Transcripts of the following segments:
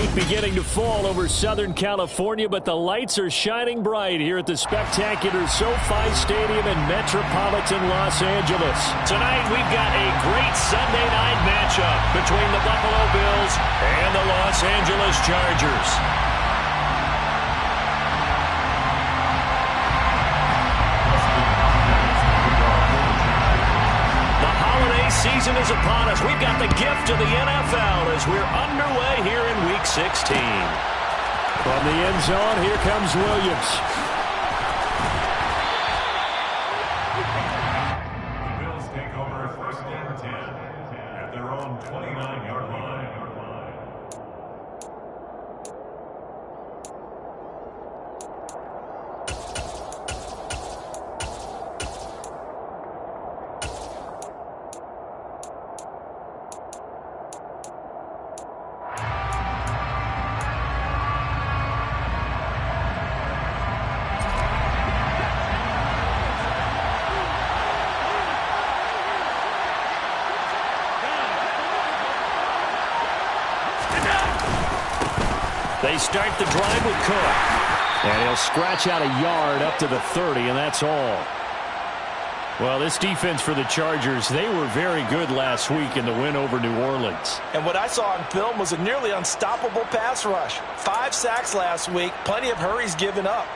night beginning to fall over Southern California, but the lights are shining bright here at the spectacular SoFi Stadium in metropolitan Los Angeles. Tonight, we've got a great Sunday night matchup between the Buffalo Bills and the Los Angeles Chargers. Season is upon us. We've got the gift of the NFL as we're underway here in Week 16. From the end zone, here comes Williams. The Bills take over first and 10 at their own 29-yard line. They start the drive with Cook. And he'll scratch out a yard up to the 30, and that's all. Well, this defense for the Chargers, they were very good last week in the win over New Orleans. And what I saw on film was a nearly unstoppable pass rush. 5 sacks last week, plenty of hurries given up.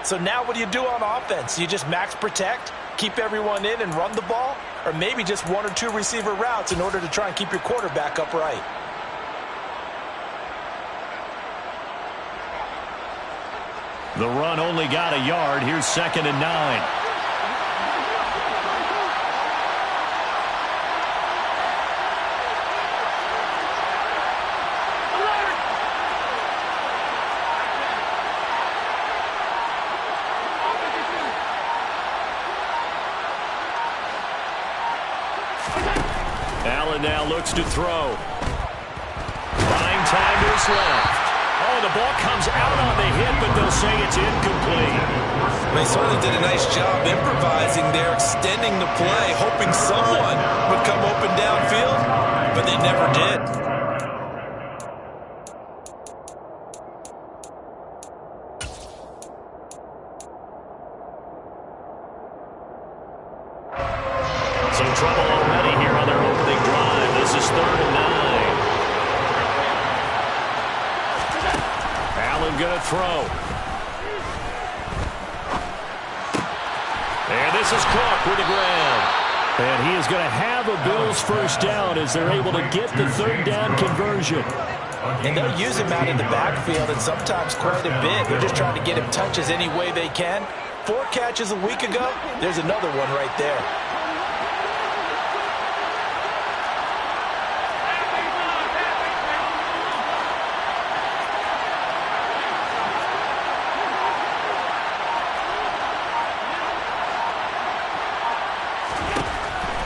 So now what do you do on offense? You just max protect, keep everyone in and run the ball? Or maybe just 1 or 2 receiver routes in order to try and keep your quarterback upright? The run only got a yard. Here's 2nd and 9. Allen now looks to throw. Buying time to his left. Oh, the ball comes out on the hit, but they'll say it's incomplete. They certainly did a nice job improvising there, extending the play, hoping someone would come open downfield, but they never did. Some trouble already here on their opening drive. This is 3rd and 9. Allen going to throw. And this is Cook with the ground. And he is going to have a Bills first down as they're able to get the 3rd down conversion. And they'll use him out in the backfield and sometimes quite a bit. They're just trying to get him touches any way they can. 4 catches a week ago. There's another one right there.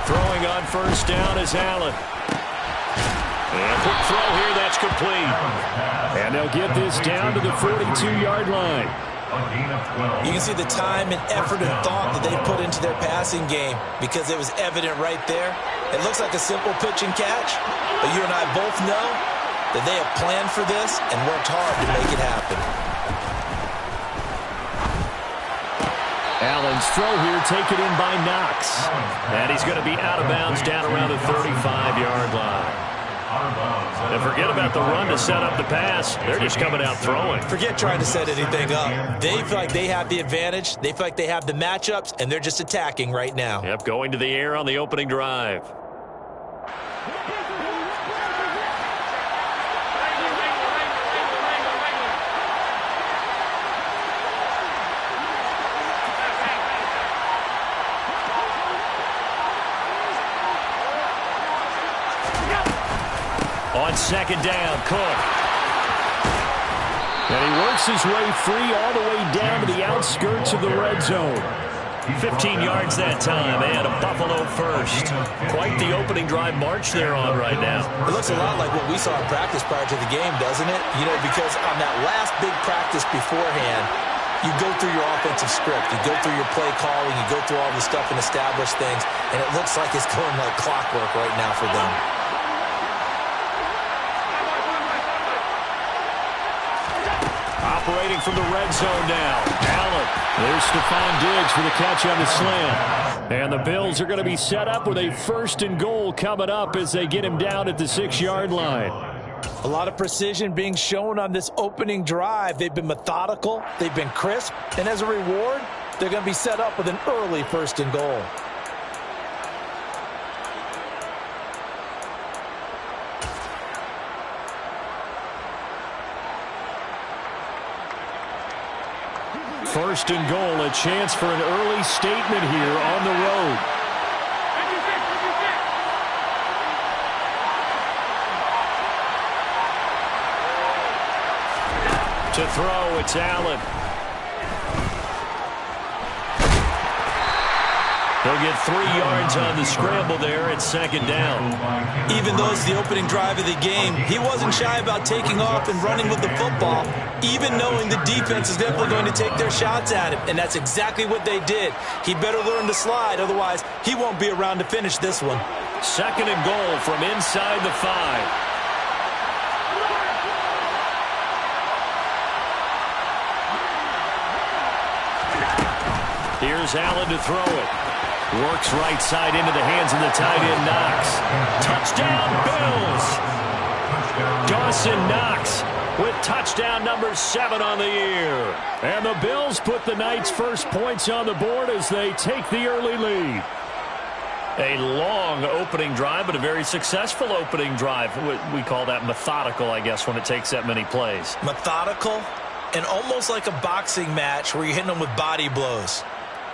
Throwing on first down is Allen. And a quick throw here, that's complete. And they'll get this down to the 42-yard line. You can see the time and effort and thought that they put into their passing game because it was evident right there. It looks like a simple pitch and catch, but you and I both know that they have planned for this and worked hard to make it happen. Allen's throw here taken in by Knox. And he's going to be out of bounds down around the 35-yard line. And forget about the run to set up the pass. They're just coming out throwing. Forget trying to set anything up. They feel like they have the advantage. They feel like they have the matchups, and they're just attacking right now. Yep, going to the air on the opening drive. On 2nd down, Cook. And he works his way free all the way down to the outskirts of the red zone. 15 yards that time, and a Buffalo first. Quite the opening drive march they're on right now. It looks a lot like what we saw in practice prior to the game, doesn't it? You know, because on that last big practice beforehand, you go through your offensive script. You go through your play calling. You go through all the stuff and establish things. And it looks like it's going like clockwork right now for them. operating from the red zone now. Allen. There's Stephon Diggs for the catch on the slant. And the Bills are going to be set up with a 1st and goal coming up as they get him down at the 6-yard line. A lot of precision being shown on this opening drive. They've been methodical. They've been crisp. And as a reward, they're going to be set up with an early 1st and goal. First and goal, a chance for an early statement here on the road. To throw, it's Allen. He'll get 3 yards on the scramble there at 2nd down. Even though it's the opening drive of the game, he wasn't shy about taking off and running with the football, even knowing the defense is definitely going to take their shots at him, and that's exactly what they did. He better learn to slide, otherwise he won't be around to finish this one. 2nd and goal from inside the 5. Here's Allen to throw it. Works right side into the hands of the tight end, Knox. Touchdown, Bills! Dawson Knox with touchdown number 7 on the year. And the Bills put the night's first points on the board as they take the early lead. A long opening drive, but a very successful opening drive. We call that methodical, I guess, when it takes that many plays. Methodical and almost like a boxing match where you're hitting them with body blows.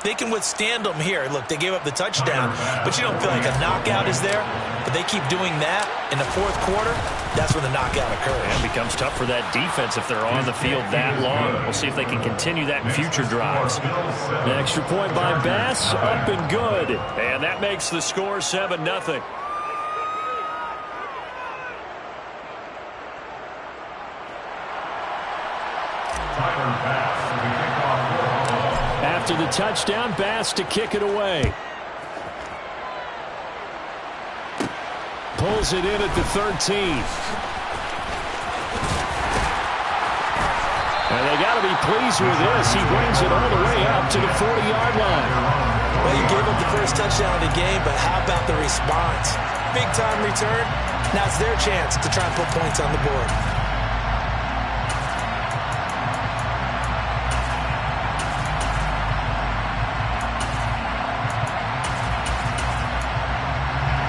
They can withstand them here. Look, they gave up the touchdown, but you don't feel like a knockout is there. But they keep doing that in the 4th quarter. That's when the knockout occurs. And it becomes tough for that defense if they're on the field that long. We'll see if they can continue that in future drives. The extra point by Bass, up and good. And that makes the score 7-0. After the touchdown, Bass to kick it away. Pulls it in at the 13. And they got to be pleased with this. He brings it all the way up to the 40-yard line. Well, he gave up the first touchdown of the game, but how about the response? Big-time return. Now it's their chance to try and put points on the board.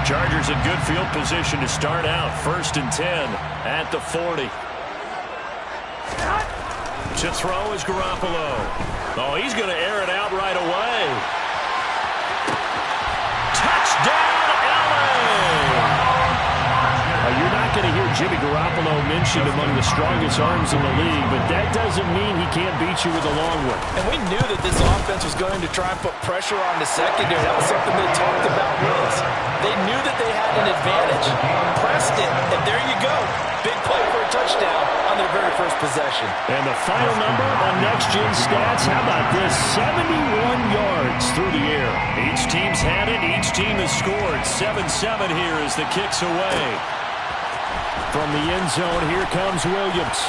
Chargers in good field position to start out. 1st and 10 at the 40. To throw is Garoppolo. Oh, he's going to air it out right away. Touchdown, Allen! You're not going to hear Jimmy Garoppolo mentioned among the strongest arms in the league, but that doesn't mean he can't beat you with a long one. And we knew that this offense was going to try and put pressure on the secondary. That was something they talked about was. They knew that they had an advantage. Pressed it, and there you go. Big play for a touchdown on their very first possession. And the final number on Next Gen Stats, how about this? 71 yards through the air. Each team's had it. Each team has scored. 7-7 here as the kick's away. From the end zone, here comes Williams.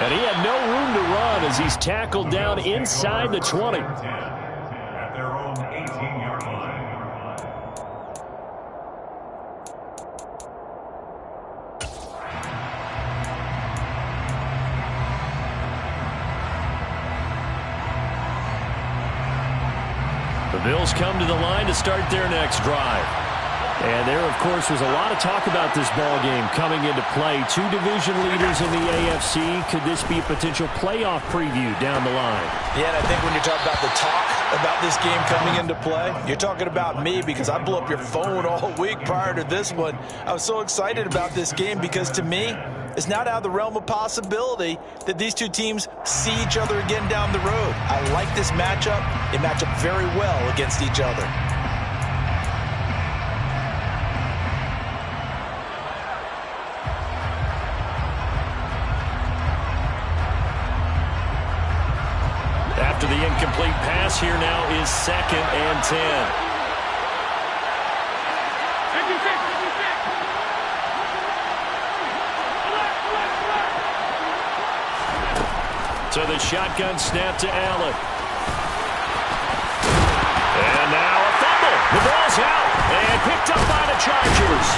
And he had no room to run as he's tackled down inside the 20. At their own 18-yard line. The Bills come to the line to start their next drive. And there, of course, was a lot of talk about this ball game coming into play. 2 division leaders in the AFC. Could this be a potential playoff preview down the line? Yeah, and I think when you're talking about the talk about this game coming into play, you're talking about me because I blew up your phone all week prior to this one. I was so excited about this game because to me, it's not out of the realm of possibility that these two teams see each other again down the road. I like this matchup. They match up very well against each other. After the incomplete pass, here now is 2nd and 10. So the shotgun snap to Allen. And now a fumble. The ball's out and picked up by the Chargers.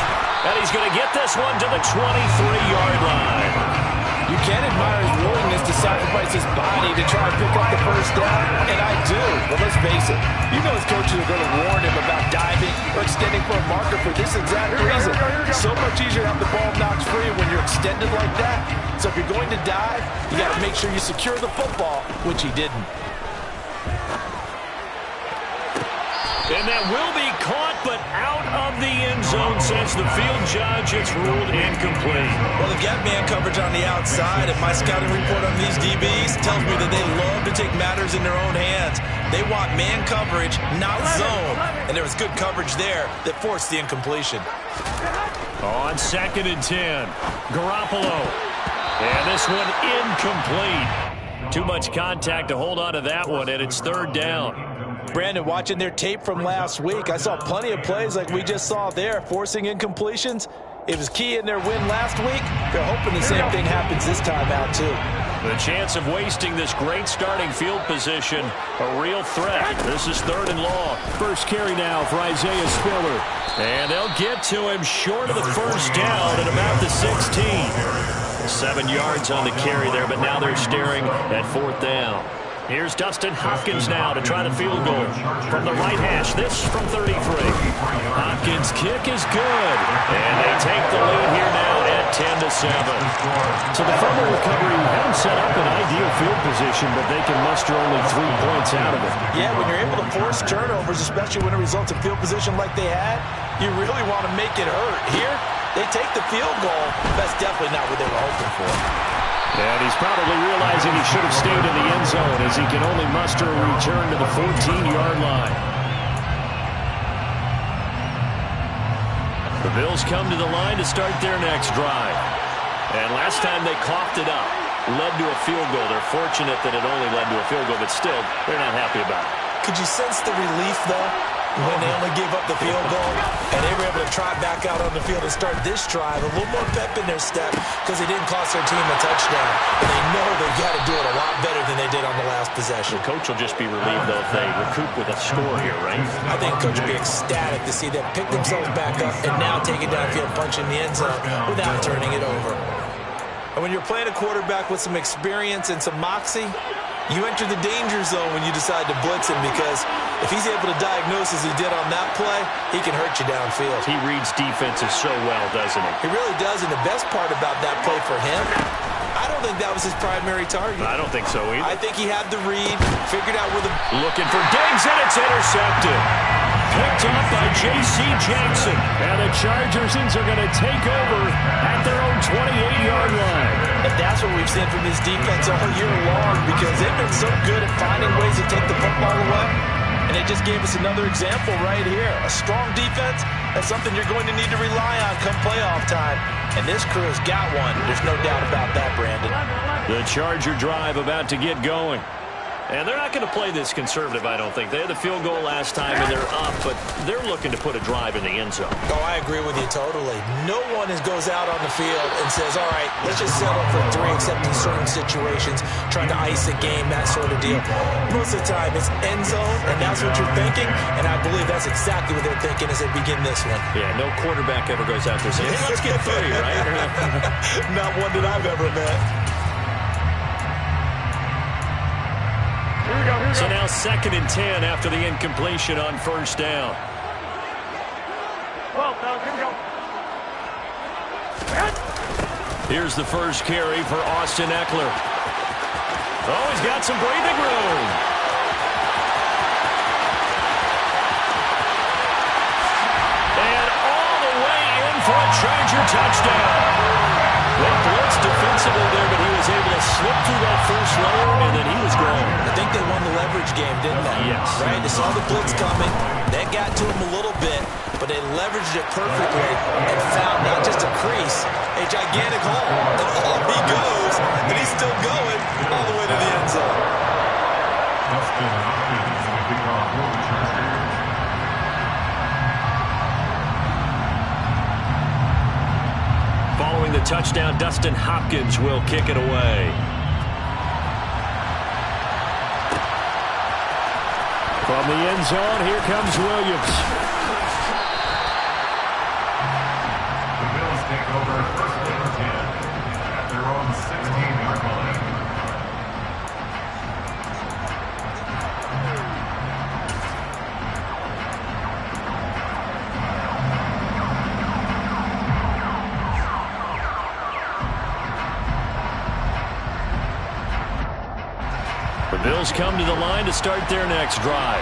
And he's going to get this one to the 23-yard line. You can admire his willingness to sacrifice his body to try and pick up the first down, and I do. But let's face it, you know his coaches are going to warn him about diving or extending for a marker for this exact reason. So much easier to have the ball knocked free when you're extended like that. So if you're going to dive, you got to make sure you secure the football, which he didn't. And that will be caught, but out of the end zone since the field judge. It's ruled incomplete. Well, they've got man coverage on the outside, and my scouting report on these DBs tells me that they love to take matters in their own hands. They want man coverage, not zone. And there was good coverage there that forced the incompletion. On 2nd and 10, Garoppolo. And this one incomplete. Too much contact to hold on to that one, and it's 3rd down. Brandon, watching their tape from last week, I saw plenty of plays like we just saw there, forcing incompletions. It was key in their win last week. They're hoping the same thing happens this time out, too. The chance of wasting this great starting field position, a real threat. This is 3rd and long. First carry now for Isaiah Spiller. And they'll get to him short of the first down at about the 16. 7 yards on the carry there, but now they're staring at 4th down. Here's Dustin Hopkins now to try the field goal from the right hash. This from 33. Hopkins' kick is good. And they take the lead here now at 10-7. So the fumble recovery had them set up an ideal field position, but they can muster only 3 points out of it. Yeah, when you're able to force turnovers, especially when it results in field position like they had, you really want to make it hurt. Here, they take the field goal. That's definitely not what they were hoping for. And he's probably realizing he should have stayed in the end zone as he can only muster a return to the 14-yard line. The Bills come to the line to start their next drive. And last time they coughed it up, led to a field goal. They're fortunate that it only led to a field goal, but still, they're not happy about it. Could you sense the relief, though, when they only gave up the field goal and they were able to trot back out on the field and start this drive, a little more pep in their step because they didn't cost their team a touchdown. And they know they've got to do it a lot better than they did on the last possession. The coach will just be relieved, though, if they recoup with a score here, right? I think coach will be ecstatic to see them pick themselves back up and now take it downfield, punch in the end zone without turning it over. And when you're playing a quarterback with some experience and some moxie, you enter the danger zone when you decide to blitz him, because if he's able to diagnose as he did on that play, he can hurt you downfield. He reads defenses so well, doesn't he? He really does, and the best part about that play for him, I don't think that was his primary target. I don't think so either. I think he had the read, figured out where the... Looking for Diggs, and it's intercepted. Picked up by J.C. Jackson. And the Chargers are going to take over at their own 28-yard line. And that's what we've seen from this defense all year long, because they've been so good at finding ways to take the football away. And they just gave us another example right here. A strong defense, that's something you're going to need to rely on come playoff time. And this crew has got one. There's no doubt about that, Brandon. The Charger drive about to get going. And they're not going to play this conservative, I don't think. They had the field goal last time, and they're up, but they're looking to put a drive in the end zone. Oh, I agree with you totally. No one goes out on the field and says, all right, let's just settle for 3, except in certain situations, trying to ice a game, that sort of deal. Most of the time, it's end zone, and that's what you're thinking, and I believe that's exactly what they're thinking as they begin this one. Yeah, no quarterback ever goes out there saying, hey, let's get 3, right? Not one that I've ever met. So now 2nd and 10 after the incompletion on first down. Here's the first carry for Austin Eckler. Oh, he's got some breathing room. And all the way in for a Charger touchdown. They blitzed defensively there, but he was able to slip through that first layer, and then he was gone. I think they won the leverage game, didn't they? Yes. Right? They saw the blitz coming. That got to him a little bit, but they leveraged it perfectly and found not just a crease, a gigantic hole. And off he goes, and he's still going all the way to the end zone. Dustin Hopkins will kick off for the Chargers. Following the touchdown, Dustin Hopkins will kick it away. From the end zone, here comes Williams. The Bills take over first and 10 at their own 16-yard line. The Bills come to the line to start their next drive.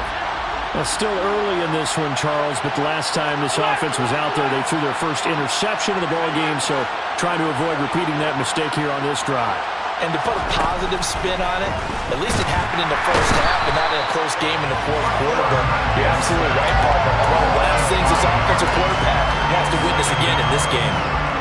Well, still early in this one, Charles, but the last time this offense was out there, they threw their first interception of the ball game, so trying to avoid repeating that mistake here on this drive. And to put a positive spin on it, at least it happened in the first half and not in a close game in the fourth quarter. But you're absolutely right, partner. One of the last things this offensive quarterback has to witness again in this game.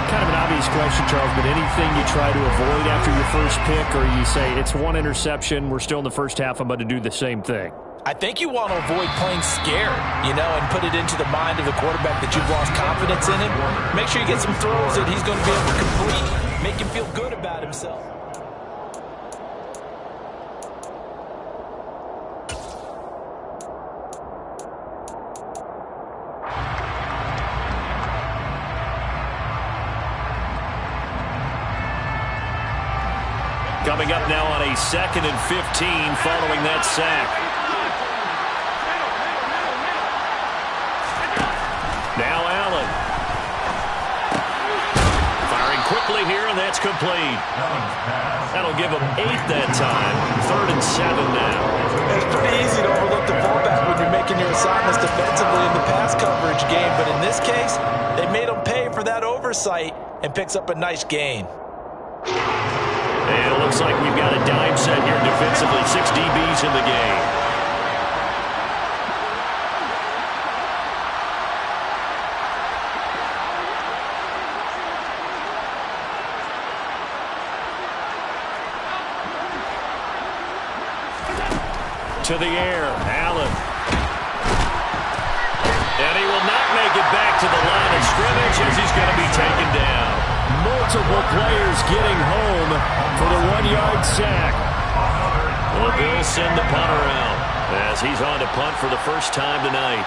Kind of an obvious question, Charles, but anything you try to avoid after your first pick, or you say it's one interception, we're still in the first half, I'm about to do the same thing? I think you want to avoid playing scared, and put it into the mind of the quarterback that you've lost confidence in him. Make sure you get some throws that he's going to be able to complete, make him feel good about himself. Coming up now on a 2nd and 15 following that sack. Now Allen. Firing quickly here, and that's complete. That'll give them 8 that time. 3rd and 7 now. It's pretty easy to overlook the fullback when you're making your assignments defensively in the pass coverage game, but in this case, they made him pay for that oversight and picks up a nice gain. And it looks like we've got a dime set here defensively. 6 DBs in the game. To the air, Allen. And he will not make it back to the line of scrimmage as he's going to be taken down. Multiple players getting home for the 1-yard sack. The Bills send the punter out as he's on to punt for the first time tonight.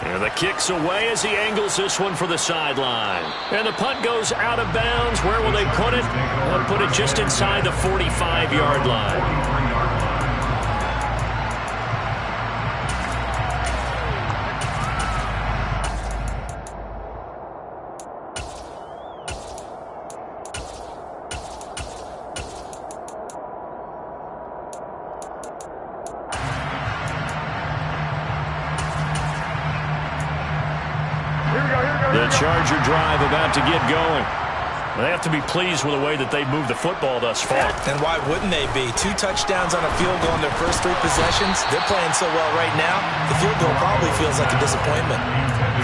And the kick's away as he angles this one for the sideline. And the punt goes out of bounds. Where will they put it? They'll put it just inside the 45-yard line. The Charger drive about to get going. They have to be pleased with the way that they've moved the football thus far. And why wouldn't they be? 2 touchdowns on a field goal in their first 3 possessions. They're playing so well right now, the field goal probably feels like a disappointment.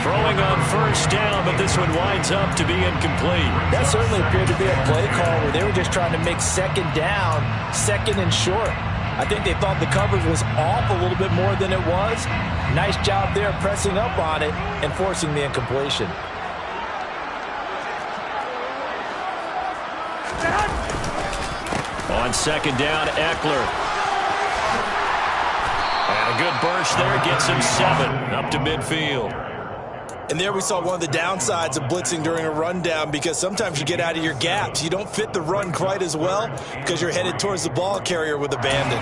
Throwing on first down, but this one winds up to be incomplete. That certainly appeared to be a play call where they were just trying to make second down, second and short. I think they thought the coverage was off a little bit more than it was. Nice job there pressing up on it and forcing the incompletion. On second down, Eckler. And a good burst there gets him 7 up to midfield. And there we saw one of the downsides of blitzing during a rundown, because sometimes you get out of your gaps. You don't fit the run quite as well because you're headed towards the ball carrier with abandon.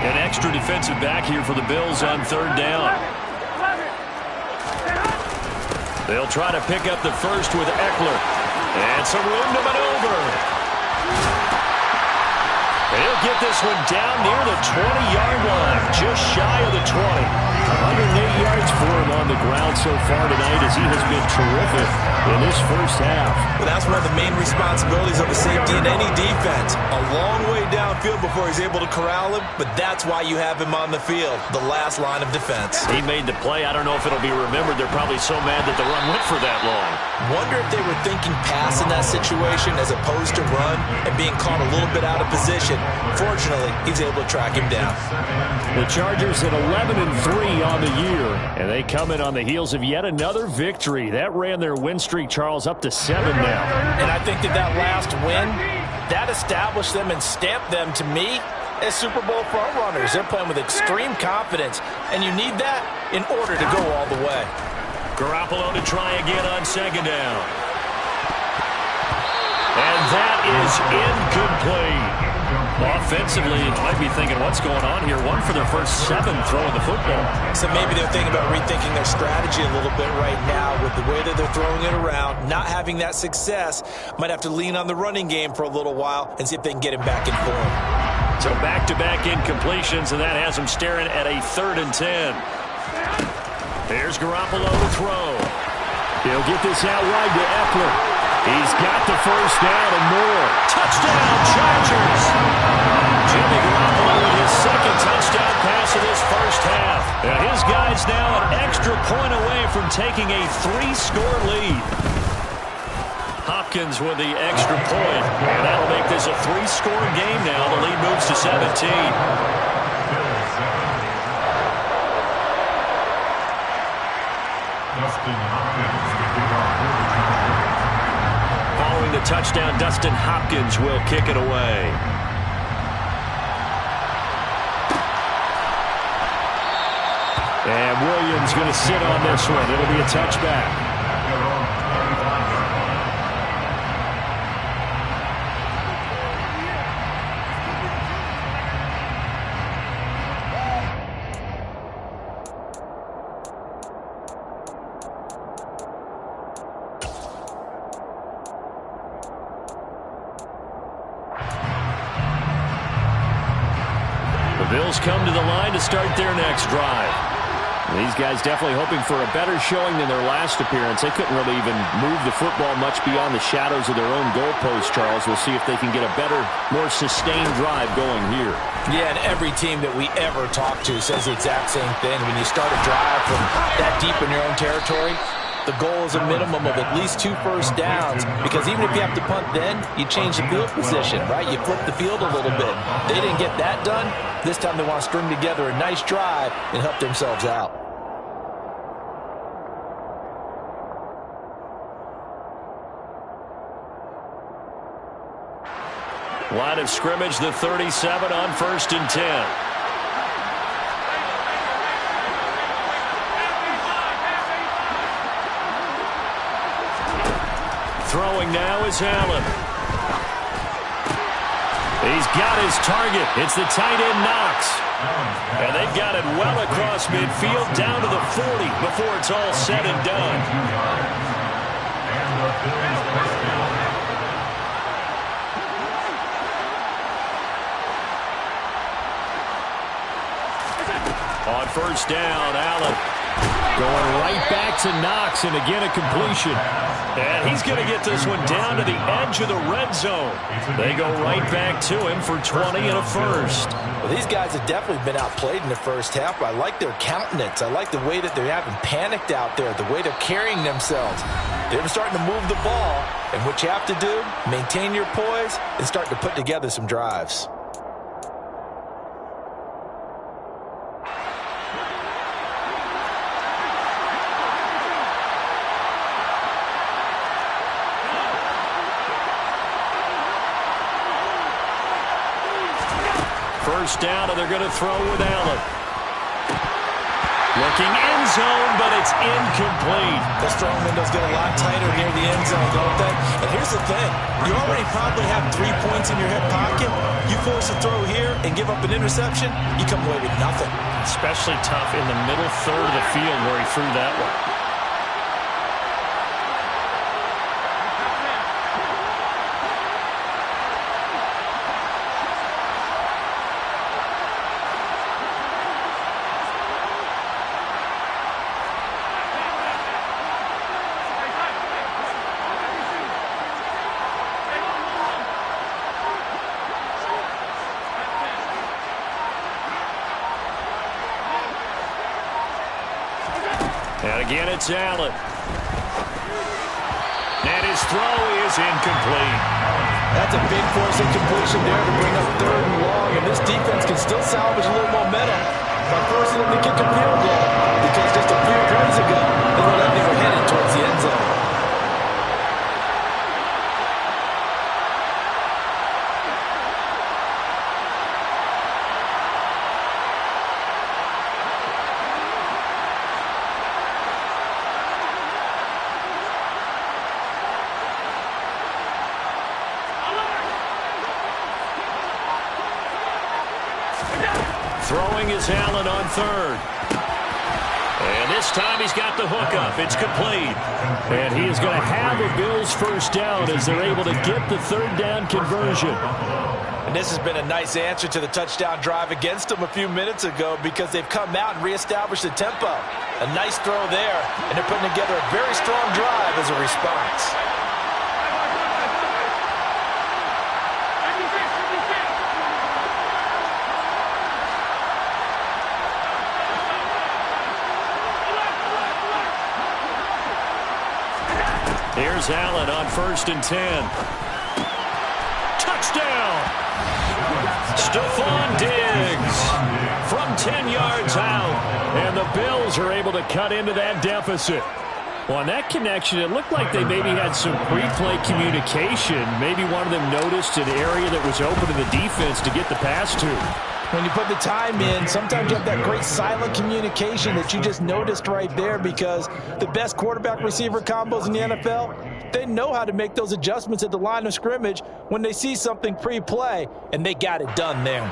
An extra defensive back here for the Bills on 3rd down. They'll try to pick up the first with Eckler. And some room to maneuver. He'll get this one down near the 20-yard line, just shy of the 20. 108 yards for him on the ground so far tonight, as he has been terrific in this first half. Well, that's one of the main responsibilities of a safety in any defense. A long way down field before he's able to corral him, but that's why you have him on the field, the last line of defense. He made the play. I don't know if it'll be remembered. They're probably so mad that the run went for that long. Wonder if they were thinking pass in that situation as opposed to run and being caught a little bit out of position. Fortunately, he's able to track him down. The Chargers at 11-3 on the year, and they come in on the heels of yet another victory. That ran their win streak, Charles, up to 7 now. And I think that last win, that established them and stamped them, to me, as Super Bowl frontrunners. They're playing with extreme confidence, and you need that in order to go all the way. Garoppolo to try again on second down. And that is incomplete. Offensively, you might be thinking, what's going on here? 1 for their first 7 throwing the football. So maybe they're thinking about rethinking their strategy a little bit right now with the way that they're throwing it around, not having that success. Might have to lean on the running game for a little while and see if they can get him back in form. So back-to-back incompletions, and that has them staring at a 3rd and 10. Here's Garoppolo to throw. He'll get this out wide to Eckler. He's got the first down and more. Touchdown, Chargers! Jimmy Garoppolo with his second touchdown pass of this first half. And his guys now an extra point away from taking a 3-score lead. Hopkins with the extra point. And that'll make this a 3-score game now. The lead moves to 17. Following the touchdown, Dustin Hopkins will kick it away. And Williams going to sit on this one. It'll be a touchback. Bills come to the line to start their next drive. These guys definitely hoping for a better showing than their last appearance. They couldn't really even move the football much beyond the shadows of their own goalpost, Charles. We'll see if they can get a better, more sustained drive going here. Yeah, and every team that we ever talk to says the exact same thing. When you start a drive from that deep in your own territory, the goal is a minimum of at least 2 first downs, because even if you have to punt then, you change the field position, right? You flip the field a little bit. They didn't get that done. This time they want to string together a nice drive and help themselves out. Line of scrimmage, the 37 on 1st and 10. Throwing now is Allen. He's got his target. It's the tight end Knox. And they've got it well across midfield down to the 40 before it's all said and done. On 1st down, Allen going right back to Knox, and again a completion. And he's going to get this one down to the edge of the red zone. They go right back to him for 20 and a first. Well, these guys have definitely been outplayed in the first half, but I like their countenance. I like the way that they're having panicked out there, the way they're carrying themselves. They're starting to move the ball, and what you have to do, maintain your poise and start to put together some drives. First down, and they're going to throw with Allen. Looking end zone, but it's incomplete. The strong windows get a lot tighter near the end zone, don't they? And here's the thing. You already probably have 3 points in your hip pocket. You force a throw here and give up an interception, you come away with nothing. Especially tough in the middle third of the field where he threw that one. And again, it's Allen. And his throw is incomplete. That's a big force incompletion there to bring up 3rd and long. And this defense can still salvage a little momentum by forcing them to kick a field goal. Because just a few plays ago, they looked like they were headed towards the end zone. Throwing is Allen on 3rd. And this time he's got the hook up. It's complete. And he is going to have a Bills first down as they're able to get the 3rd down conversion. And this has been a nice answer to the touchdown drive against them a few minutes ago because they've come out and reestablished the tempo. A nice throw there, and they're putting together a very strong drive as a response. Here's Allen on 1st and 10. Touchdown! Stephon Diggs from 10 yards out. And the Bills are able to cut into that deficit. Well, on that connection, it looked like they maybe had some pre-play communication. Maybe one of them noticed an area that was open to the defense to get the pass to. When you put the time in, sometimes you have that great silent communication that you just noticed right there because the best quarterback-receiver combos in the NFL, they know how to make those adjustments at the line of scrimmage when they see something pre-play, and they got it done there.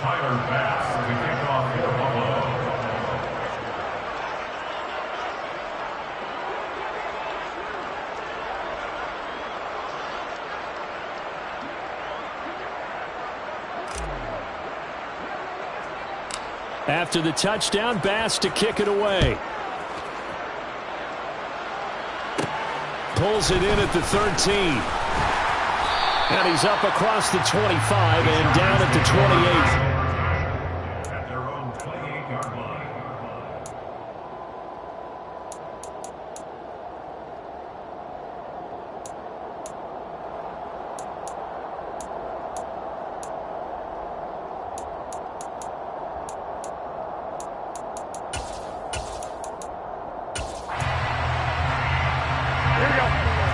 Tyler Bass to kick off for Buffalo. After the touchdown, Bass to kick it away. Pulls it in at the 13. And he's up across the 25 and down at the 28. At their own 28-yard line.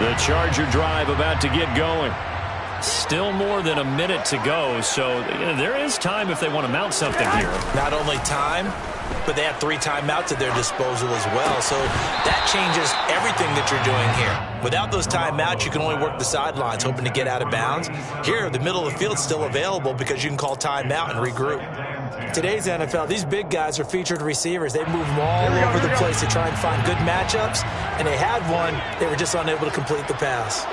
The Charger drive about to get going. Still more than a minute to go, so there is time if they want to mount something here. Not only time, but they have 3 timeouts at their disposal as well. So that changes everything that you're doing here. Without those timeouts, you can only work the sidelines, hoping to get out of bounds. Here, the middle of the field's still available because you can call timeout and regroup. Today's NFL, these big guys are featured receivers. They move them all over the place to try and find good matchups, and they had one. They were just unable to complete the pass.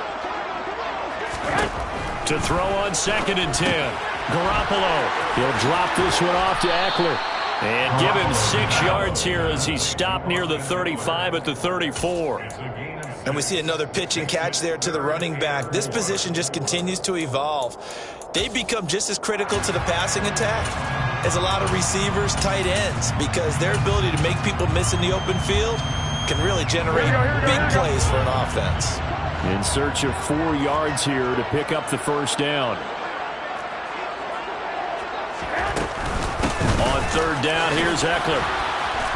To throw on 2nd and 10. Garoppolo. He'll drop this one off to Eckler. And give him 6 yards here as he stopped near the 35 at the 34. And we see another pitch and catch there to the running back. This position just continues to evolve. They become just as critical to the passing attack as a lot of receivers, tight ends, because their ability to make people miss in the open field can really generate big plays for an offense. In search of 4 yards here to pick up the first down. On 3rd down, here's Eckler.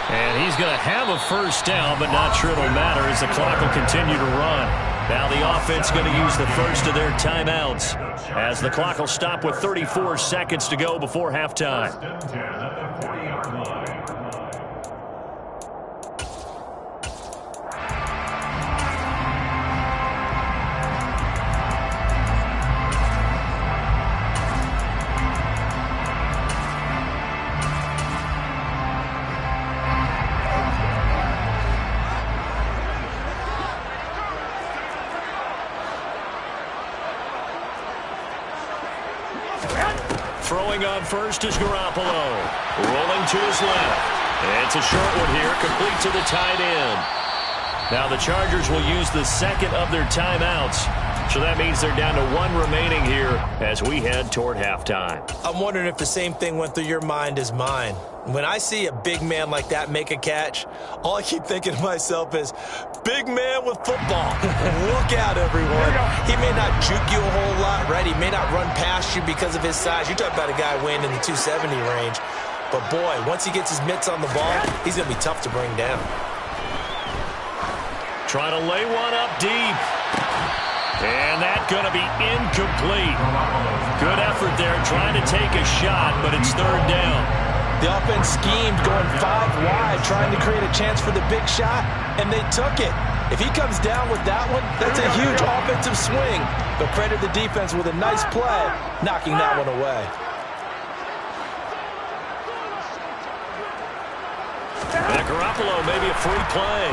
And he's going to have a first down, but not sure it'll matter as the clock will continue to run. Now the offense going to use the first of their timeouts as the clock will stop with 34 seconds to go before halftime. Throwing on first is Garoppolo. Rolling to his left. It's a short one here, complete to the tight end. Now the Chargers will use the second of their timeouts. So that means they're down to one remaining here as we head toward halftime. I'm wondering if the same thing went through your mind as mine. When I see a big man like that make a catch, all I keep thinking to myself is, big man with football. Look out, everyone. He may not juke you a whole lot, right? He may not run past you because of his size. You talk about a guy weighing in the 270 range. But, boy, once he gets his mitts on the ball, he's going to be tough to bring down. Trying to lay one up deep. And that's going to be incomplete. Good effort there trying to take a shot, but it's third down. The offense schemed going 5 wide, trying to create a chance for the big shot, and they took it. If he comes down with that one, that's a huge offensive swing. But credit the defense with a nice play, knocking that one away. And Garoppolo, maybe a free play.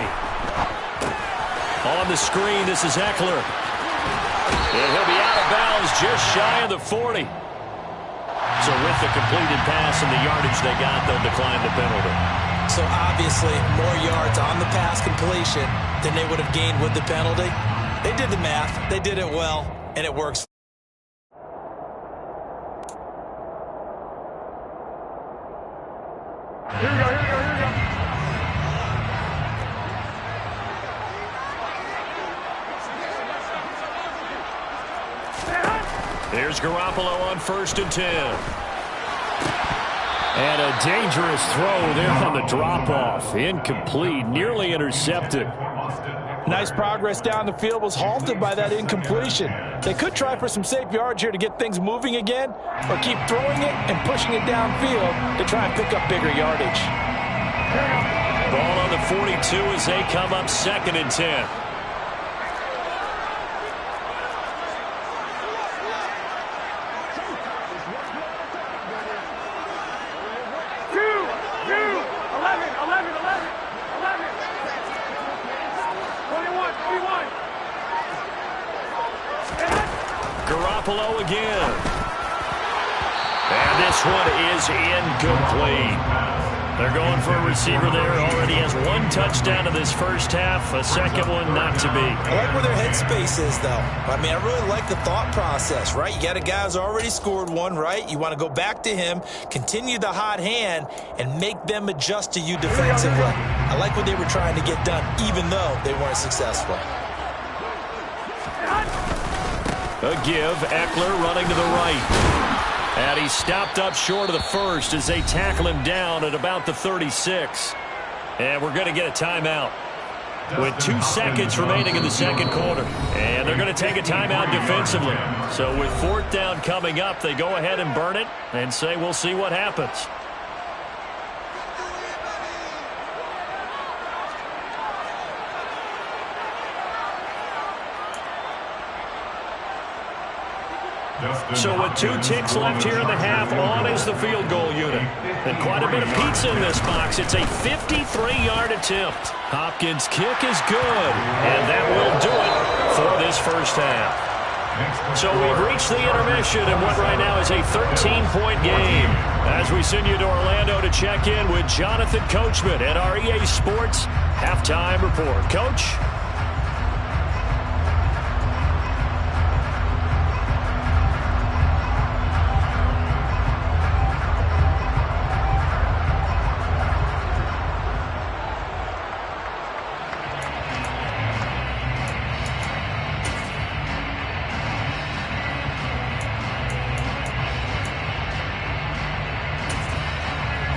On the screen, this is Eckler. And he'll be out of bounds just shy of the 40. So with the completed pass and the yardage they got, they'll decline the penalty. So obviously more yards on the pass completion than they would have gained with the penalty. They did the math. They did it well, and it works. Here we go. Here's Garoppolo on 1st and 10. And a dangerous throw there on the drop-off. Incomplete, nearly intercepted. Nice progress down the field, was halted by that incompletion. They could try for some safe yards here to get things moving again, or keep throwing it and pushing it downfield to try and pick up bigger yardage. Ball on the 42 as they come up 2nd and 10. Garoppolo again. And this one is incomplete. They're going for a receiver there. Already has 1 touchdown in this first half. A second one not to be. I like where their headspace is, though. I mean, I really like the thought process, right? You got a guy who's already scored one, right? You want to go back to him, continue the hot hand, and make them adjust to you defensively. I like what they were trying to get done, even though they weren't successful. A give, Eckler running to the right. And he's stopped up short of the first as they tackle him down at about the 36. And we're going to get a timeout with 2 seconds remaining in the second quarter. And they're going to take a timeout defensively. So with 4th down coming up, they go ahead and burn it and say we'll see what happens. So with 2 ticks left here in the half, on is the field goal unit. And quite a bit of pizza in this box. It's a 53-yard attempt. Hopkins' kick is good, and that will do it for this first half. So we've reached the intermission in what right now is a 13-point game. As we send you to Orlando to check in with Jonathan Coachman at our EA Sports Halftime Report. Coach?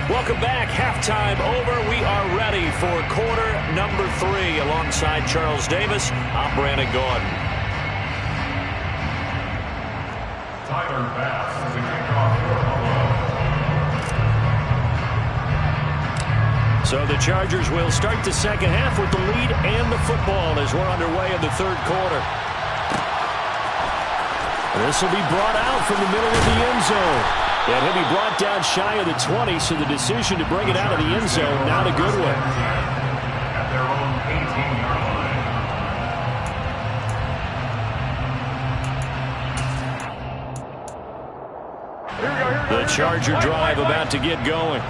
Welcome back. Halftime over. We are ready for quarter number 3 alongside Charles Davis. I'm Brandon Gordon. Tyler Bass to kick off for Buffalo. So the Chargers will start the second half with the lead and the football as we're underway in the third quarter. This will be brought out from the middle of the end zone. And he'll be brought down shy of the 20, so the decision to bring it out of the end zone, not a good one. At their own 18-yard line. The Charger drive about to get going.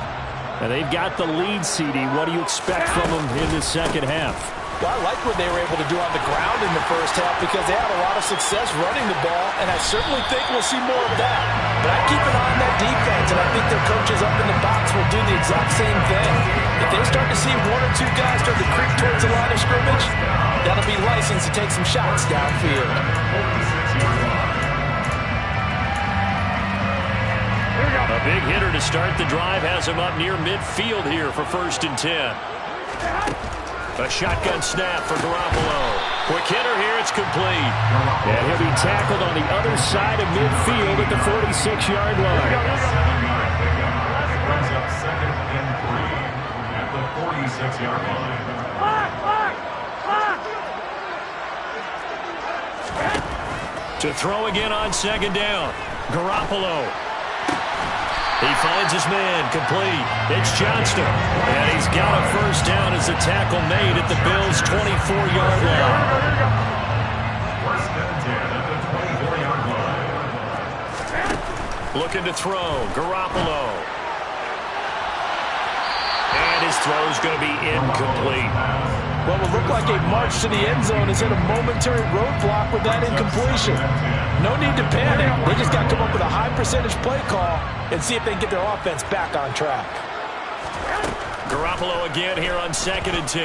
And they've got the lead, CD. What do you expect from them in the second half? Well, I like what they were able to do on the ground in the first half because they had a lot of success running the ball, and I certainly think we'll see more of that. But I keep an eye on that defense, and I think their coaches up in the box will do the exact same thing. If they start to see one or two guys start to creep towards the line of scrimmage, that'll be license to take some shots downfield. A big hitter to start the drive has him up near midfield here for 1st and 10. A shotgun snap for Garoppolo. Quick hitter here, it's complete. And he'll be tackled on the other side of midfield at the 46-yard line. Brings up 2nd and 3 at the 46-yard line. To throw again on 2nd down. Garoppolo. He finds his man, complete. It's Johnston. And he's got a 1st down as the tackle made at the Bills' 24-yard line. 1st and 10 at the 24-yard line. Looking to throw. Garoppolo. And his throw's going to be incomplete. What will look like a march to the end zone is hit a momentary roadblock with that incompletion. No need to panic. They just got to come up with a high percentage play call and see if they can get their offense back on track. Garoppolo again here on 2nd and 10.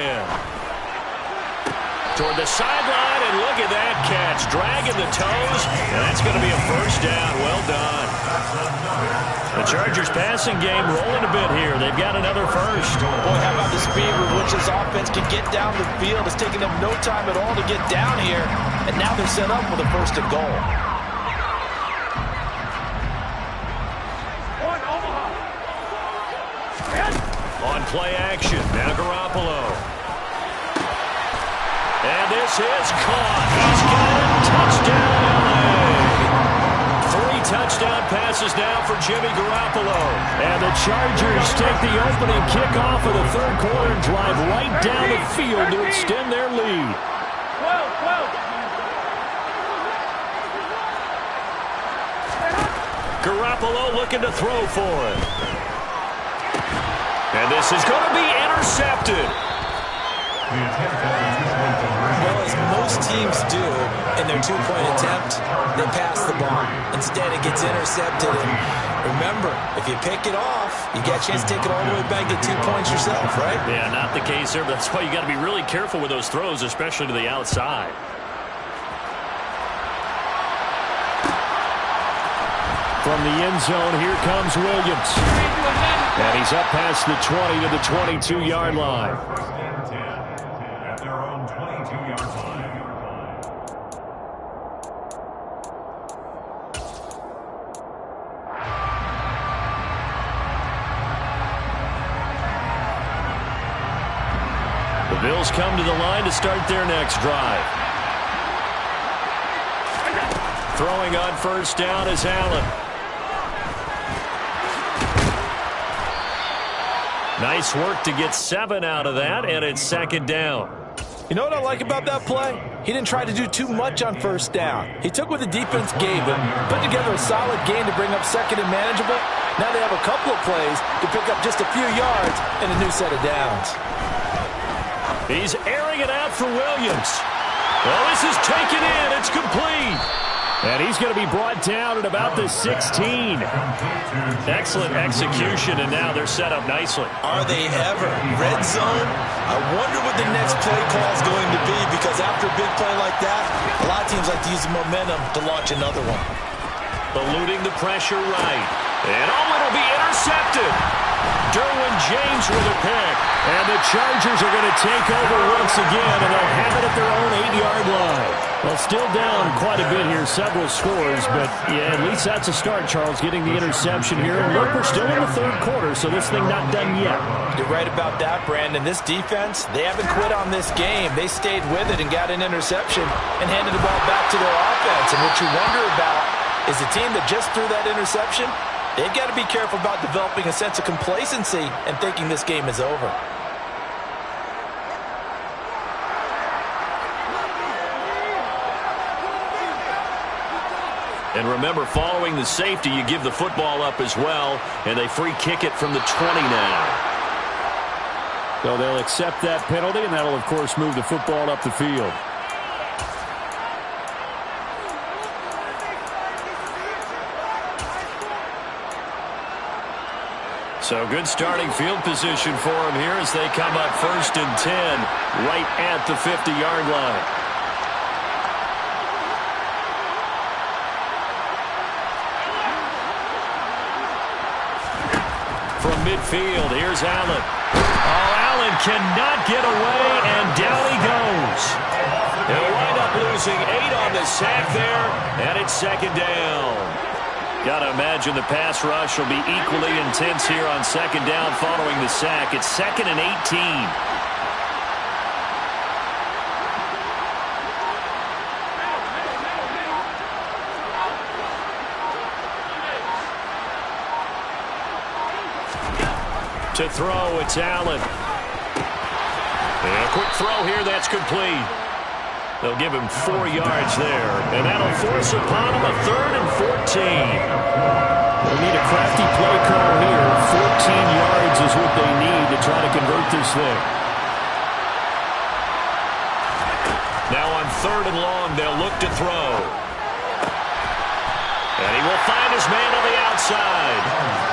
Toward the sideline, and look at that catch. Dragging the toes, and that's going to be a 1st down. Well done. The Chargers passing game rolling a bit here. They've got another 1st. Boy, how about the speed with which this offense can get down the field? It's taking them no time at all to get down here, and now they're set up with a 1st and goal. On play action, now Garoppolo. And this is caught. He's got it. Touchdown, LA. 3 touchdown passes now for Jimmy Garoppolo. And the Chargers take the opening kickoff of the 3rd quarter and drive right down the field to extend their lead. Garoppolo looking to throw for it. And this is going to be intercepted. Well, as most teams do in their 2-point attempt, they pass the ball. Instead, it gets intercepted. And remember, if you pick it off, you get a chance to take it all the way back and get 2 points yourself, right? Yeah, not the case there. That's why you got to be really careful with those throws, especially to the outside. From the end zone, here comes Williams. And he's up past the 20 to the 22-yard line. 1st and 10 at their own 22-yard line. The Bills come to the line to start their next drive. Throwing on 1st down is Allen. Nice work to get 7 out of that, and it's 2nd down. You know what I like about that play? He didn't try to do too much on 1st down. He took what the defense gave him, put together a solid game to bring up 2nd and manageable. Now they have a couple of plays to pick up just a few yards and a new set of downs. He's airing it out for Williams. Well, this is taken in. It's complete. And he's going to be brought down at about the 16. Excellent execution, and now they're set up nicely. Are they ever? Red zone? I wonder what the next play call is going to be, because after a big play like that, a lot of teams like to use the momentum to launch another one. Eluding the pressure right. And it'll be intercepted. Derwin James with a pick. And the Chargers are going to take over once again, and they'll have it at their own 8-yard line. Well, still down quite a bit here, several scores, but yeah, at least that's a start, Charles, getting the interception here. And look, we're still in the 3rd quarter, so this thing not done yet. You're right about that, Brandon. This defense, they haven't quit on this game. They stayed with it and got an interception and handed the ball back to their offense. And what you wonder about is the team that just threw that interception, they've got to be careful about developing a sense of complacency and thinking this game is over. And remember, following the safety, you give the football up as well, and they free kick it from the 20 now. So they'll accept that penalty, and that'll, of course, move the football up the field. So good starting field position for him here as they come up 1st and 10 right at the 50-yard line. From midfield, here's Allen. Oh, Allen cannot get away, and down he goes. They'll wind up losing 8 on the sack there, and it's 2nd down. Got to imagine the pass rush will be equally intense here on 2nd down following the sack. It's 2nd and 18. To throw, it's Allen. And a quick throw here, that's complete. They'll give him 4 yards there, and that'll force upon him a 3rd and 14. They need a crafty play call here. 14 yards is what they need to try to convert this thing. Now on 3rd and long, they'll look to throw. And he will find his man on the outside.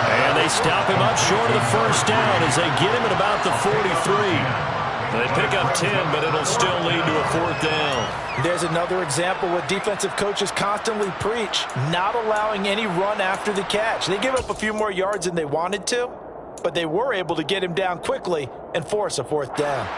And they stop him up short of the 1st down as they get him at about the 43. They pick up 10, but it'll still lead to a 4th down. There's another example what defensive coaches constantly preach, not allowing any run after the catch. They give up a few more yards than they wanted to, but they were able to get him down quickly and force a 4th down.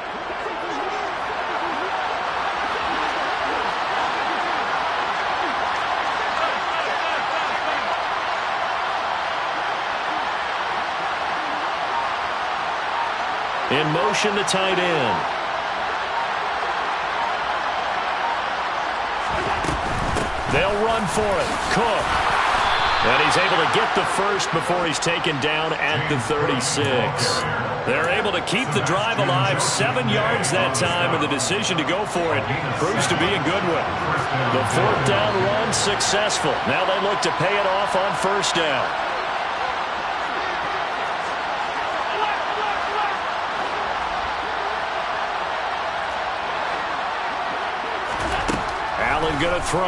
In motion, the tight end. They'll run for it. Cook. And he's able to get the first before he's taken down at the 36. They're able to keep the drive alive. 7 yards that time, and the decision to go for it proves to be a good one. The 4th down run successful. Now they look to pay it off on 1st down. Going to throw.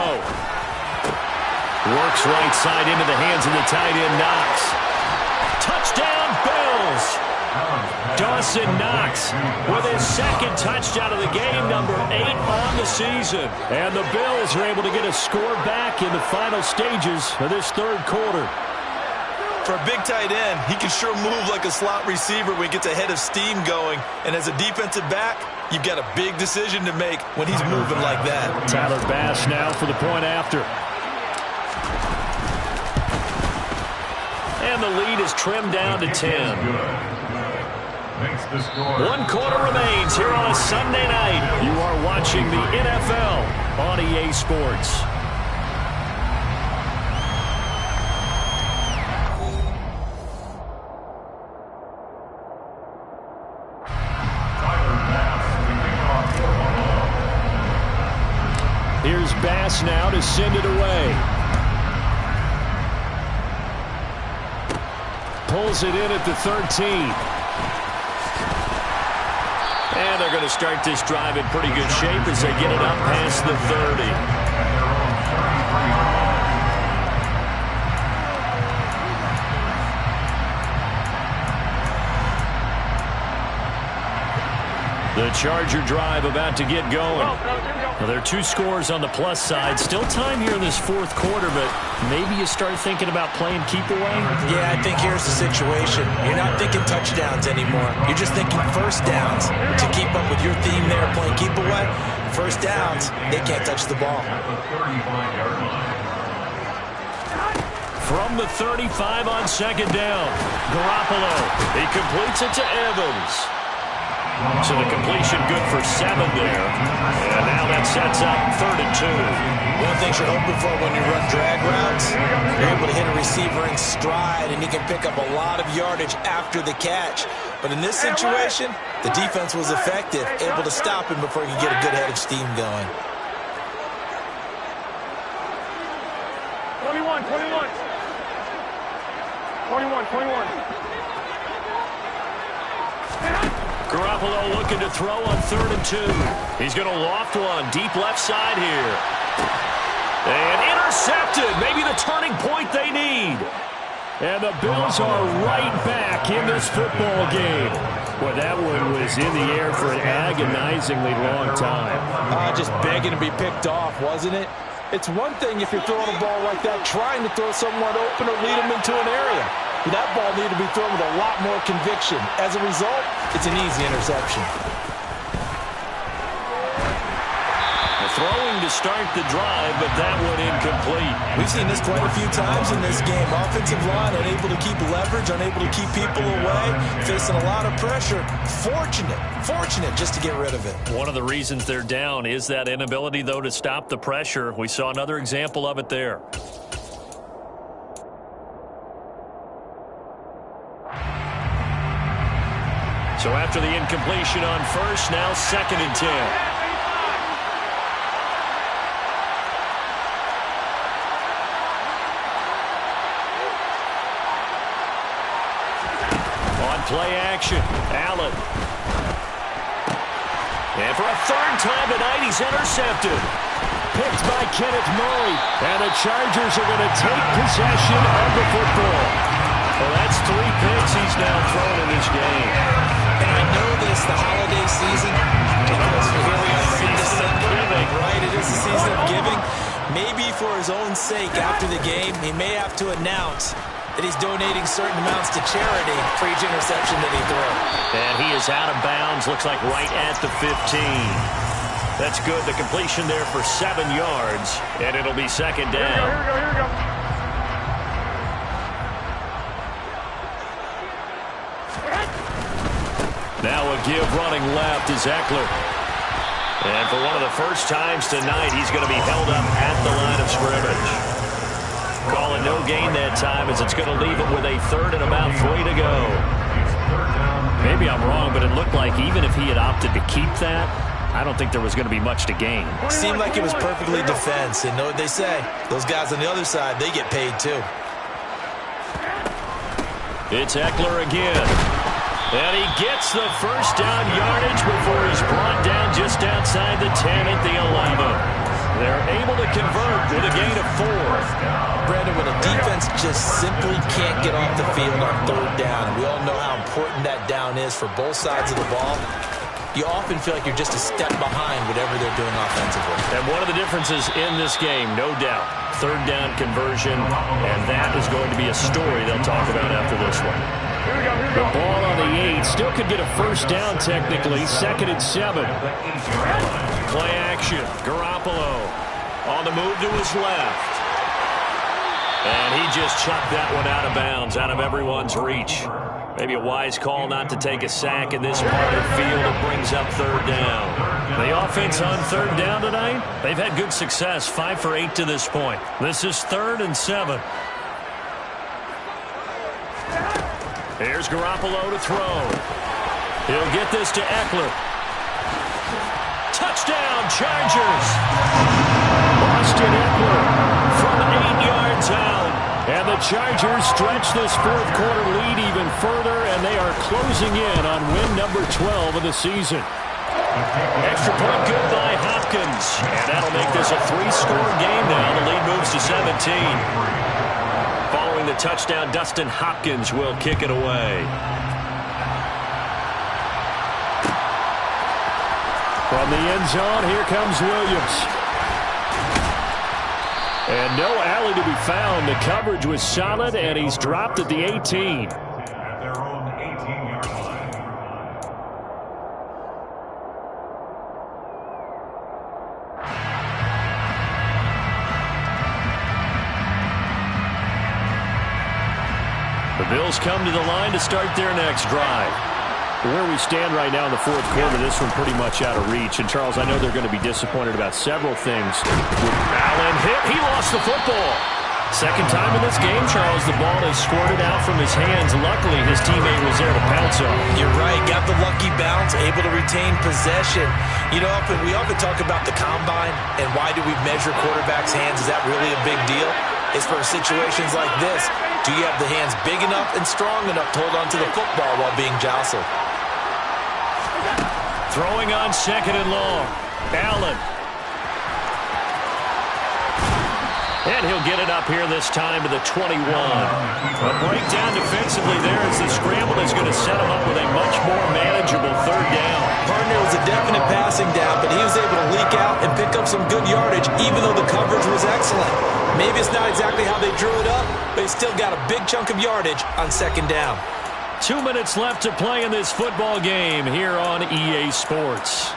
Works right side into the hands of the tight end, Knox. Touchdown, Bills! Dawson Knox with his 2nd touchdown of the game, number 8 on the season. And the Bills are able to get a score back in the final stages of this 3rd quarter. For a big tight end, he can sure move like a slot receiver when he gets a head of steam going. And as a defensive back, you've got a big decision to make when he's moving like that. Tyler Bass now for the point after. And the lead is trimmed down to 10. 1 quarter remains here on a Sunday night. You are watching the NFL on EA Sports. Here's Bass now to send it away. Pulls it in at the 13. And they're going to start this drive in pretty good shape as they get it up past the 30. The Charger drive about to get going. Well, there are 2 scores on the plus side. Still time here in this 4th quarter, but maybe you start thinking about playing keep away? Yeah, I think here's the situation. You're not thinking touchdowns anymore. You're just thinking 1st downs. To keep up with your theme there, playing keep away, 1st downs, they can't touch the ball. From the 35 on 2nd down, Garoppolo. He completes it to Evans. So the completion good for 7 there. And now that sets up 3rd and 2. One thing you're hoping for when you run drag routes, you're able to hit a receiver in stride, and he can pick up a lot of yardage after the catch. But in this situation, the defense was effective, able to stop him before he could get a good head of steam going. 21. Garoppolo looking to throw on 3rd and 2. He's going to loft one deep left side here. And intercepted. Maybe the turning point they need. And the Bills are right back in this football game. Boy, that one was in the air for an agonizingly long time. Just begging to be picked off, wasn't it? It's one thing if you're throwing a ball like that, trying to throw someone open or lead them into an area. But that ball needed to be thrown with a lot more conviction. As a result, it's an easy interception. Throwing to start the drive, but that one incomplete. We've seen this quite a few times in this game. Offensive line unable to keep leverage, unable to keep people away, facing a lot of pressure. Fortunate just to get rid of it. One of the reasons they're down is that inability, though, to stop the pressure. We saw another example of it there. So after the incompletion on first, now 2nd and 10. Play action. Allen. And for a 3rd time tonight, he's intercepted. Picked by Kenneth Murray. And the Chargers are going to take possession of the football. Well, that's 3 picks he's now thrown in this game. And I know this, the holiday season, because here we are in December, right? It is the season of giving. Maybe for his own sake after the game, he may have to announce that he's donating certain amounts to charity for each interception that he throws. And he is out of bounds, looks like right at the 15. That's good. The completion there for 7 yards, and it'll be 2nd down. Here we go. Now a give running left is Eckler. And for one of the first times tonight, he's going to be held up at the line of scrimmage. Calling no gain that time as it's going to leave him with a 3rd and about 3 to go. Maybe I'm wrong, but it looked like even if he had opted to keep that, I don't think there was going to be much to gain. Seemed like it was perfectly defense. And know what they say? Those guys on the other side, they get paid too. It's Eckler again. And he gets the first down yardage before he's brought down just outside the 10 at the 11. They're able to convert with a gain of 4. Brandon, when a defense just simply can't get off the field on 3rd down, and we all know how important that down is for both sides of the ball, you often feel like you're just a step behind whatever they're doing offensively. And one of the differences in this game, no doubt, 3rd down conversion, and that is going to be a story they'll talk about after this one. The ball on the 8 still could get a 1st down technically, 2nd and 7. Play action, Garoppolo on the move to his left. And he just chucked that one out of bounds, out of everyone's reach. Maybe a wise call not to take a sack in this part of the field. It brings up 3rd down. The offense on 3rd down tonight, they've had good success, 5 for 8 to this point. This is 3rd and 7. Here's Garoppolo to throw. He'll get this to Eckler. Touchdown, Chargers. Austin Eckler from 8 yards out. And the Chargers stretch this 4th quarter lead even further, and they are closing in on win number 12 of the season. Extra point good by Hopkins. And that'll make this a 3-score game now. The lead moves to 17. Following the touchdown, Dustin Hopkins will kick it away. From the end zone, here comes Williams. And no alley to be found. The coverage was solid, and he's dropped at the 18. At their own 18-yard line. The Bills come to the line to start their next drive. Where we stand right now in the 4th quarter, this one pretty much out of reach. And, Charles, I know they're going to be disappointed about several things. Allen hit. He lost the football. Second time in this game, Charles, the ball has squirted out from his hands. Luckily, his teammate was there to pounce on. You're right. Got the lucky bounce, able to retain possession. You know, we often talk about the combine and why do we measure quarterbacks' hands. Is that really a big deal? It's for situations like this. Do you have the hands big enough and strong enough to hold on to the football while being jostled? Throwing on 2nd and long. Allen. And he'll get it up here this time to the 21. A breakdown defensively there as the scramble is going to set him up with a much more manageable 3rd down. Partner was a definite passing down, but he was able to leak out and pick up some good yardage, even though the coverage was excellent. Maybe it's not exactly how they drew it up, but he still got a big chunk of yardage on 2nd down. 2 minutes left to play in this football game here on EA Sports.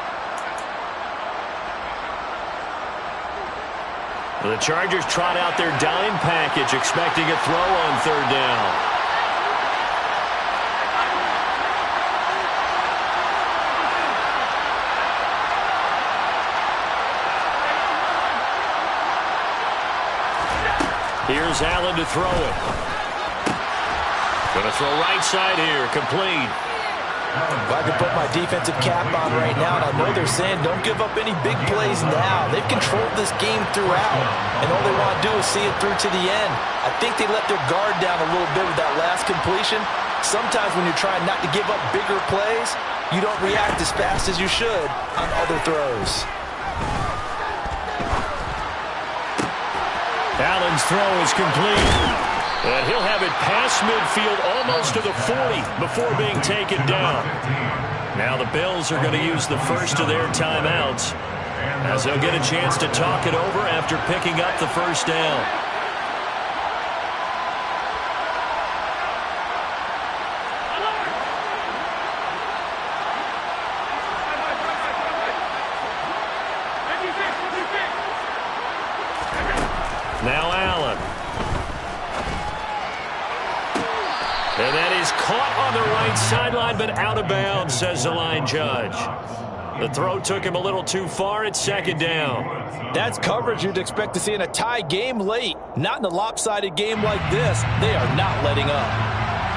The Chargers trot out their dime package, expecting a throw on 3rd down. Here's Allen to throw it. Going to throw right side here, complete. If I could put my defensive cap on right now, and I know they're saying don't give up any big plays now. They've controlled this game throughout, and all they want to do is see it through to the end. I think they let their guard down a little bit with that last completion. Sometimes when you're trying not to give up bigger plays, you don't react as fast as you should on other throws. Allen's throw is complete. And he'll have it past midfield almost to the 40 before being taken down. Now the Bills are going to use the first of their timeouts as they'll get a chance to talk it over after picking up the 1st down. Now Allen. And that is caught on the right sideline, but out of bounds, says the line judge. The throw took him a little too far at 2nd down. That's coverage you'd expect to see in a tie game late. Not in a lopsided game like this. They are not letting up.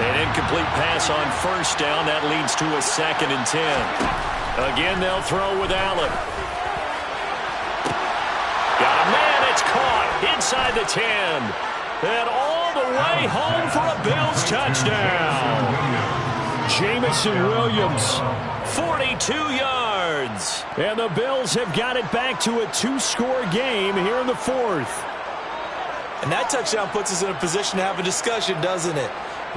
An incomplete pass on 1st down. That leads to a 2nd and 10. Again, they'll throw with Allen. Got a man, it's caught inside the 10. And all the way home for a Bills touchdown. Jameson Williams, 42 yards. And the Bills have got it back to a 2-score game here in the 4th. And that touchdown puts us in a position to have a discussion, doesn't it?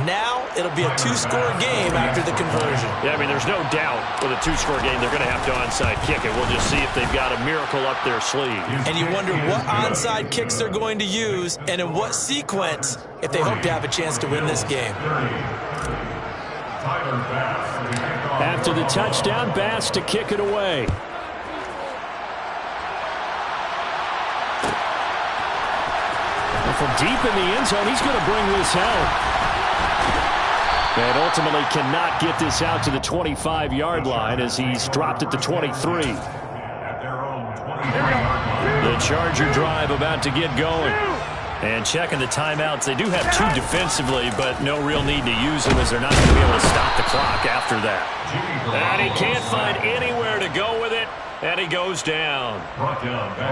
Now it'll be a 2-score game after the conversion. Yeah, I mean, there's no doubt with a 2-score game they're going to have to onside kick it. We'll just see if they've got a miracle up their sleeve. And you wonder what onside kicks they're going to use and in what sequence if they hope to have a chance to win this game. After the touchdown, Bass to kick it away. From deep in the end zone, he's going to bring this out. And ultimately cannot get this out to the 25-yard line as he's dropped at the 23. The Charger drive about to get going. And checking the timeouts. They do have 2 defensively, but no real need to use them as they're not going to be able to stop the clock after that. And he can't find anywhere to go with it, and he goes down.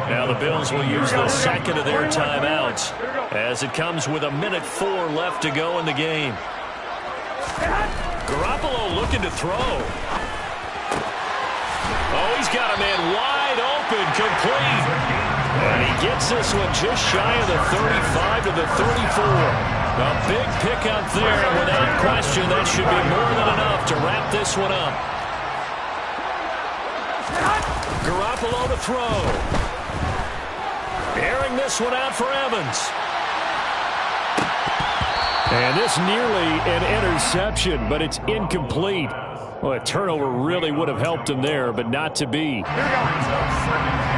Now the Bills will use the 2nd of their timeouts as it comes with 1:04 left to go in the game. Garoppolo looking to throw. Oh, he's got a man wide open, complete. And he gets this one just shy of the 35 to the 34. A big pickup there, and without question, that should be more than enough to wrap this one up. Garoppolo to throw. Airing this one out for Evans. And this nearly an interception, but it's incomplete. Well, a turnover really would have helped him there, but not to be.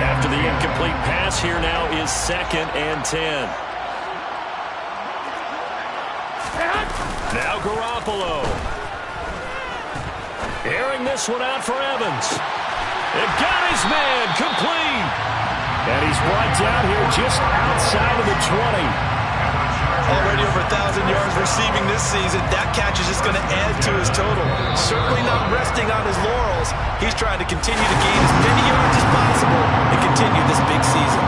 After the incomplete pass, here now is 2nd and 10. Now Garoppolo. Airing this one out for Evans. It got his man, complete. And he's brought down here just outside of the 20. Already over 1,000 yards receiving this season. That catch is just going to add to his total. Certainly not resting on his laurels. He's trying to continue to gain as many yards as possible and continue this big season.